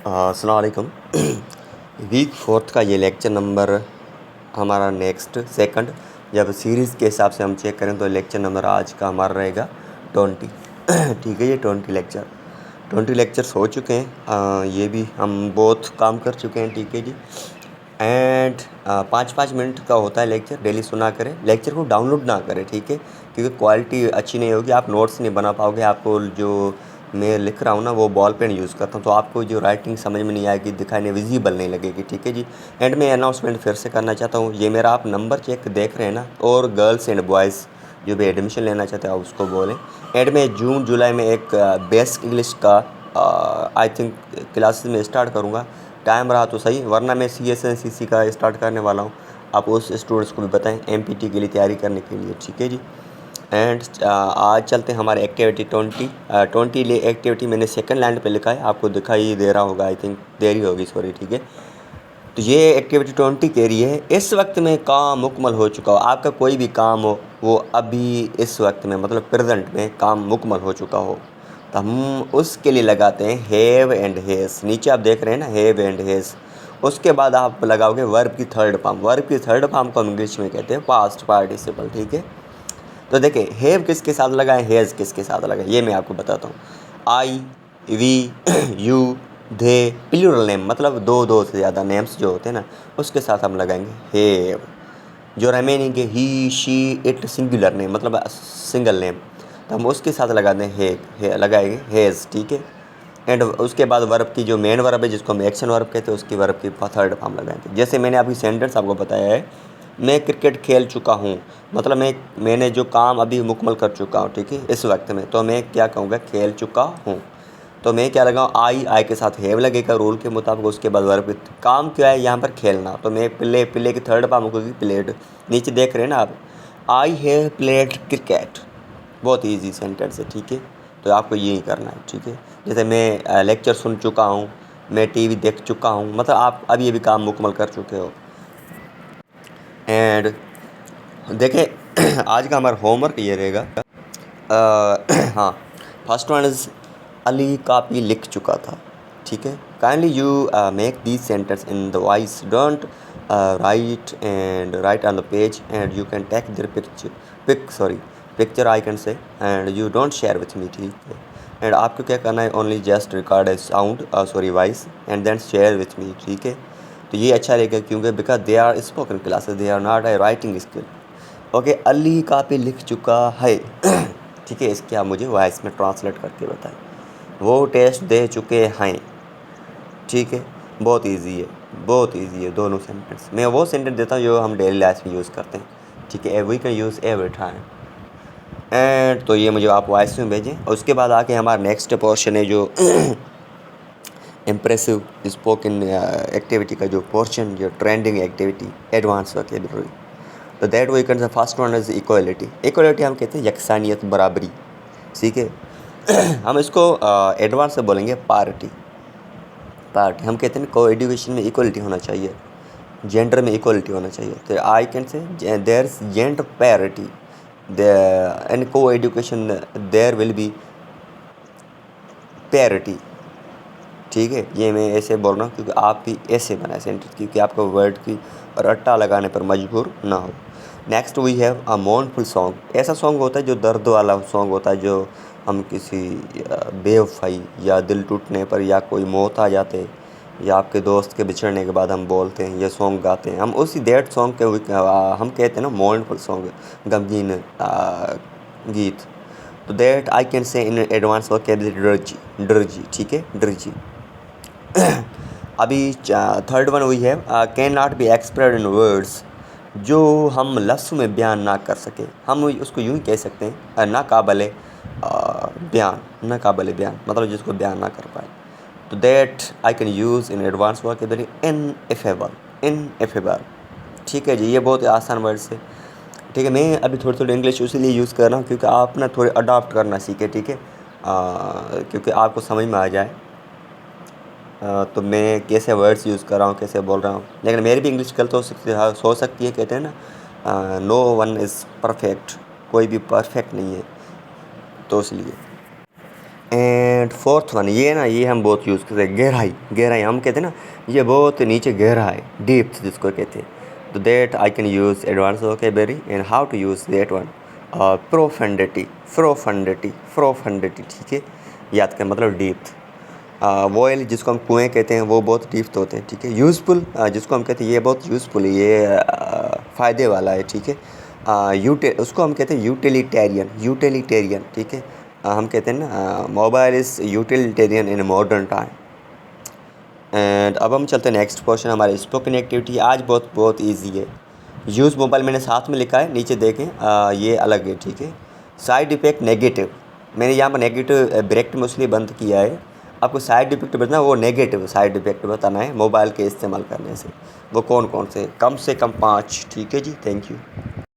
अस्सलाम वालेकुम। Week fourth का ये लेक्चर नंबर हमारा नेक्स्ट सेकंड, जब सीरीज़ के हिसाब से हम चेक करें तो लेक्चर नंबर आज का हमारा रहेगा 20। ठीक है, ये 20 लेक्चर्स हो चुके हैं। ये भी हम बहुत काम कर चुके हैं। ठीक है जी। एंड 5-5 मिनट का होता है लेक्चर, डेली सुना करें। लेक्चर को डाउनलोड ना करें, ठीक है, क्योंकि क्वालिटी अच्छी नहीं होगी, आप नोट्स नहीं बना पाओगे। आपको जो मैं लिख रहा हूँ ना, वो बॉल पेन यूज़ करता हूँ, तो आपको जो राइटिंग समझ में नहीं आएगी, दिखाई नहीं, विजिबल नहीं लगेगी। ठीक है जी। एंड में अनाउंसमेंट फिर से करना चाहता हूँ, ये मेरा आप नंबर चेक देख रहे हैं ना, और गर्ल्स एंड बॉयज़ जो भी एडमिशन लेना चाहते हैं आप उसको बोलें। एंड में जून जुलाई में एक बेसिक इंग्लिश का आई थिंक क्लासेस में स्टार्ट करूँगा। टाइम रहा तो सही, वरना मैं CSNCC का स्टार्ट करने वाला हूँ। आप उस स्टूडेंट्स को भी बताएं MPT के लिए तैयारी करने के लिए। ठीक है जी। एंड आज चलते हैं हमारे एक्टिविटी 20 लिए। एक्टिविटी मैंने सेकंड लाइन पे लिखा है, आपको दिखाई दे रहा होगा, आई थिंक देरी होगी, सॉरी। ठीक है, तो ये एक्टिविटी 20 कह रही है, इस वक्त में काम मुकम्मल हो चुका हो। आपका कोई भी काम हो, वो अभी इस वक्त में मतलब प्रेजेंट में काम मुकम्मल हो चुका हो, तो हम उसके लिए लगाते हैं हैव एंड हैज़। नीचे आप देख रहे हैं ना, हैव एंड हैज़। उसके बाद आप लगाओगे वर्ब की थर्ड फॉर्म। वर्ब की थर्ड फॉर्म को हम इंग्लिश में कहते हैं पास्ट पार्टिसिपल। ठीक है, तो देखिए, हैव किसके साथ लगा है, हैज़ किसके साथ लगा है, ये मैं आपको बताता हूँ। I, we, you, they, plural name, मतलब दो से ज़्यादा नेम्स जो होते हैं ना, उसके साथ हम लगाएंगे हैव। जो रिमेनिंग है ही, शी, इट, सिंगुलर नेम मतलब सिंगल नेम, तो हम उसके साथ लगा दें लगाएंगे हैज़। ठीक है। एंड उसके बाद वर्ब की जो मेन वर्ब है, जिसको हम एक्शन वर्ब कहते हैं, उसकी वर्ब की थर्ड फॉर्म लगाएंगे। जैसे मैंने अभी सेंटेंस आपको बताया है, मैं क्रिकेट खेल चुका हूँ, मतलब मैंने जो काम अभी मुकम्मल कर चुका हूँ। ठीक है, इस वक्त में, तो मैं क्या कहूँगा, खेल चुका हूँ। तो मैं क्या लगाऊँ, आई के साथ हैव लगेगा रूल के मुताबिक। उसके बाद वर्ब काम क्या है यहाँ पर, खेलना, तो मैं प्ले की थर्ड फॉर्म होगी प्लेड। नीचे देख रहे हैं ना आप, आई हैव प्लेड क्रिकेट। बहुत ईजी सेंटेंस है। ठीक है, तो आपको यही करना है। ठीक है, जैसे मैं लेक्चर सुन चुका हूँ, मैं TV देख चुका हूँ, मतलब आप अभी अभी काम मुकम्मल कर चुके हो। एंड देखें, आज का हमारा होमवर्क ये रहेगा। हाँ, फर्स्ट वन इज़ अली काफ़ी लिख चुका था। ठीक है, kindly you make this sentence in the voice, don't write on the page, and you can take their picture I can say, and you don't share with me. ठीक है, and आपको क्या करना है, only just record a sound voice and then share with me. ठीक है, तो ये अच्छा रहेगा, क्योंकि because they are spoken classes, they are not a writing skill. Okay, Ali काफ़ी लिख चुका है। ठीक है, इसके आप मुझे वॉइस में ट्रांसलेट करके बताएं। वो टेस्ट दे चुके हैं। ठीक है, बहुत इजी है, बहुत इजी है दोनों सेंटेंस। मैं वो सेंटेंस देता हूँ जो हम डेली लाइफ में यूज़ करते हैं। ठीक है, we can use every time. And तो ये मुझे आप वॉइस में भेजें। और उसके बाद आके हमारा नेक्स्ट पोर्शन है, जो इम्प्रेसिव स्पोकन एक्टिविटी का जो पोर्शन, जो ट्रेंडिंग एक्टिविटी, एडवांस वोकैबुलरी। तो that we can, first one is equality. Equality हम कहते हैं यकसानियत, बराबरी। ठीक है। हम इसको एडवांस से बोलेंगे पार्टी। हम कहते हैं को एजुकेशन में इक्वलिटी होना चाहिए, जेंडर में इक्वलिटी होना चाहिए। तो I can say there is gender parity in को education, there will be parity. ठीक है, ये मैं ऐसे बोल रहा हूँ क्योंकि आप भी ऐसे बनाए सेंटेंस, क्योंकि आपको वर्ड की रट्टा लगाने पर मजबूर ना हो। Next we have a mournful song. ऐसा सॉन्ग होता है जो दर्द वाला सॉन्ग होता है, जो हम किसी बेवफाई या दिल टूटने पर, या कोई मौत आ जाते, या आपके दोस्त के बिछड़ने के बाद हम बोलते हैं, ये सॉन्ग गाते हैं हम, उसी दैट सॉन्ग के हम कहते हैं ना मोर्नफुल सॉन्ग, गमगीन गीत। तो दैट आई कैन से इन एडवांस वोकैबुलरी ड्रजी, ड्रजी। ठीक है, ड्रजी। अभी थर्ड वन हुई है can not be expressed in words, जो हम लफ्ज़ में बयान ना कर सके, हम उसको यूँ ही कह सकते हैं नाकाबिले बयान, नाकाबिले बयान मतलब जिसको बयान ना कर पाए। तो that I can use in advance vocabulary ineffable, ineffable. ठीक है जी, ये बहुत ही आसान वर्ड्स है। ठीक है, मैं अभी थोड़ी थोड़ी इंग्लिश इसीलिए यूज़ कर रहा हूँ क्योंकि आप ना थोड़े अडॉप्ट करना सीखें। ठीक है, क्योंकि आपको समझ में आ जाए तो मैं कैसे वर्ड्स यूज़ कर रहा हूँ, कैसे बोल रहा हूँ। लेकिन मेरी भी इंग्लिश गलत हो सकती है। कहते हैं ना, नो वन इज़ परफेक्ट, कोई भी परफेक्ट नहीं है, तो इसलिए। एंड फोर्थ वन ये ना, ये हम बहुत यूज़ करते हैं, गहराई। गहराई हम कहते हैं ना, ये बहुत नीचे गहरा है, डीप्थ जिसको कहते हैं। तो that I can use advance vocabulary and how to use that one, profundity, profundity, profundity, ठीक है, याद कर मतलब डीप्थ। वॉयल जिसको हम कुएँ कहते हैं वो बहुत डीप्थ होते हैं, ठीक है। यूज़फुल जिसको हम कहते हैं ये बहुत यूज़फुल है, ये फ़ायदे वाला है, ठीक है। उसको हम कहते हैं यूटिलिटेरियन, यूटिलिटेरियन, ठीक है। हम कहते हैं ना mobile is utilitarian in modern time. And अब हम चलते हैं नेक्स्ट क्वेश्चन, हमारे स्पोकन एक्टिविटी आज बहुत बहुत ईजी है। यूज़ मोबाइल मैंने साथ में लिखा है, नीचे देखें ये अलग है, ठीक है। साइड इफ़ेक्ट नेगेटिव, मैंने यहाँ पर नेगेटिव ब्रैकेट में इसलिए बंद किया है, आपको साइड इफ़ेक्ट बताना, वो नेगेटिव साइड इफ़ेक्ट बताना है मोबाइल के इस्तेमाल करने से। वो कौन कौन से, कम 5, ठीक है जी, थैंक यू।